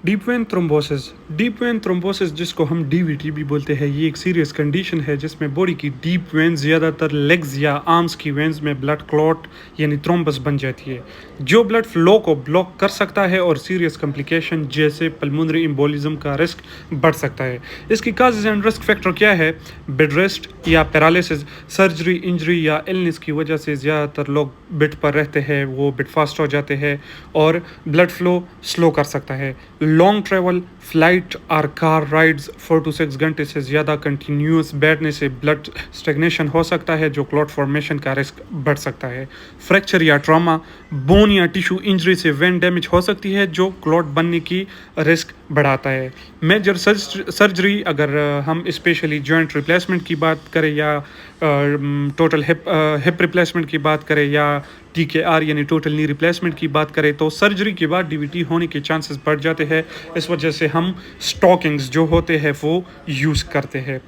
Deep vein thrombosis जिसको हम DVT भी बोलते हैं, ये एक सीरियस कंडीशन है जिसमें बॉडी की डीप वेन्स, ज़्यादातर लेग्स या आर्म्स की वेन्स में ब्लड क्लॉट यानी थ्रोम्बस बन जाती है, जो ब्लड फ्लो को ब्लॉक कर सकता है और सीरियस कॉम्प्लिकेशन जैसे पल्मोनरी एम्बोलिज्म का रिस्क बढ़ सकता है। इसकी काजेज एंड रिस्क फैक्टर क्या है? बेड रेस्ट या पैरालिसिस, सर्जरी, इंजरी या इलनेस की वजह से ज़्यादातर लोग बेड पर रहते हैं, वो बेड फास्ट हो जाते हैं और ब्लड फ्लो स्लो कर सकता है। लॉन्ग ट्रैवल, फ्लाइट और कार राइड्स 4 to 6 घंटे से ज़्यादा कंटिन्यूस बैठने से ब्लड स्टेगनेशन हो सकता है, जो क्लॉट फॉर्मेशन का रिस्क बढ़ सकता है। फ्रैक्चर या ट्रॉमा, बोन या टिश्यू इंजरी से वेन डैमेज हो सकती है, जो क्लॉट बनने की रिस्क बढ़ाता है। मेजर सर्जरी, अगर हम स्पेशली जॉइंट रिप्लेसमेंट की बात करें या टोटल हिप रिप्लेसमेंट की बात करें या TKR यानी टोटल नी रिप्लेसमेंट की बात करें, तो सर्जरी के बाद डीवीटी होने के चांसेस बढ़ जाते हैं। इस वजह से हम स्टॉकिंग्स जो होते हैं वो यूज़ करते हैं।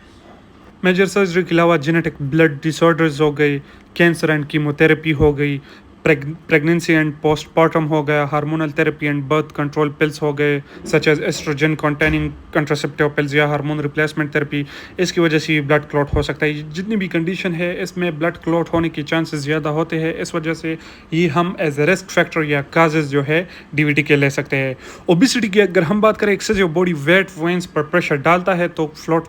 मेजर सर्जरी के अलावा जेनेटिक ब्लड डिसऑर्डर्स हो गई, कैंसर एंड कीमोथेरेपी हो गई, प्रेगनेंसी एंड पोस्टमार्टम हो गया, hormonal therapy and birth control pills हो गए such as estrogen containing contraceptive pills या हार्मोन रिप्लेसमेंट थेरेपी, इसकी वजह से ब्लड क्लॉट हो सकता है। जितनी भी कंडीशन है इसमें ब्लड क्लॉट होने के चांसेस ज़्यादा होते हैं, इस वजह से ये हम एज ए रिस्क फैक्टर या काजेज जो है डीवीटी के ले सकते हैं। ओबिसिटी की अगर हम बात करें, एक्सेसिव बॉडी वेट वेन्स पर प्रेशर डालता है तो फ्लॉट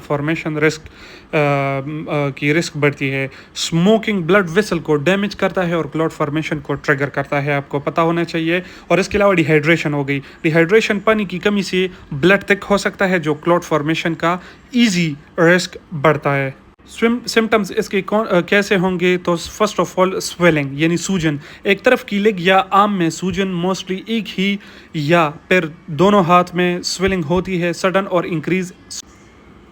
फॉर्मेशन रिस्क की रिस्क बढ़ती है। स्मोकिंग ब्लड वेसल को डैमेज करता है और क्लॉट फॉर्मेशन को ट्रिगर करता है, आपको पता होना चाहिए। और इसके अलावा डिहाइड्रेशन हो गई, डिहाइड्रेशन पानी की कमी से ब्लड थिक हो सकता है, जो क्लॉट फॉर्मेशन का ईजी रिस्क बढ़ता है। सिम्टम्स इसके कैसे होंगे? तो फर्स्ट ऑफ ऑल स्वेलिंग यानी सूजन, एक तरफ की लेग या आर्म में सूजन, मोस्टली एक ही या फिर दोनों हाथ में स्वेलिंग होती है, सडन और इंक्रीज,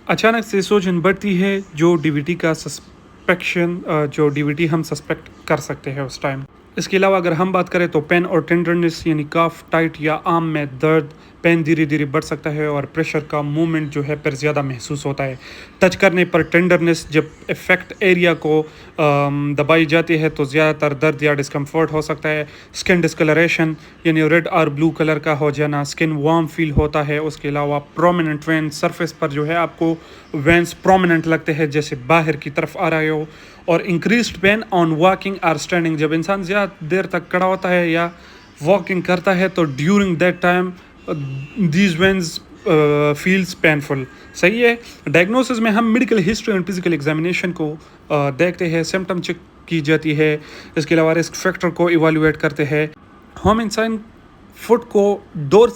अचानक से सूजन बढ़ती है, जो डीवीटी का जो डीवीटी हम सस्पेक्ट कर सकते हैं उस टाइम। इसके अलावा अगर हम बात करें तो पेन और टेंडरनेस यानी काफ टाइट या आर्म में दर्द, पेन धीरे धीरे बढ़ सकता है और प्रेशर का मूवमेंट जो है फिर ज़्यादा महसूस होता है। टच करने पर टेंडरनेस, जब इफेक्ट एरिया को दबाई जाती है तो ज़्यादातर दर्द या डिस्कम्फर्ट हो सकता है। स्किन डिस्कलरेशन यानी रेड और ब्लू कलर का हो जाना, स्किन वार्म फील होता है। उसके अलावा प्रोमिनेंट वेन, सरफेस पर जो है आपको वेंस प्रोमिनेंट लगते हैं जैसे बाहर की तरफ आ रहे हो। और इंक्रीज्ड पेन ऑन वॉकिंग और स्टैंडिंग, जब इंसान ज़्यादा देर तक खड़ा होता है या वॉकिंग करता है तो during that time these veins feels painful. सही है। डायग्नोसिस में हम medical history and physical examination को देखते हैं, सिम्टम चेक की जाती है। इसके अलावा रिस्क फैक्टर को इवैल्यूएट करते हैं। हम इंसान फुट को डोर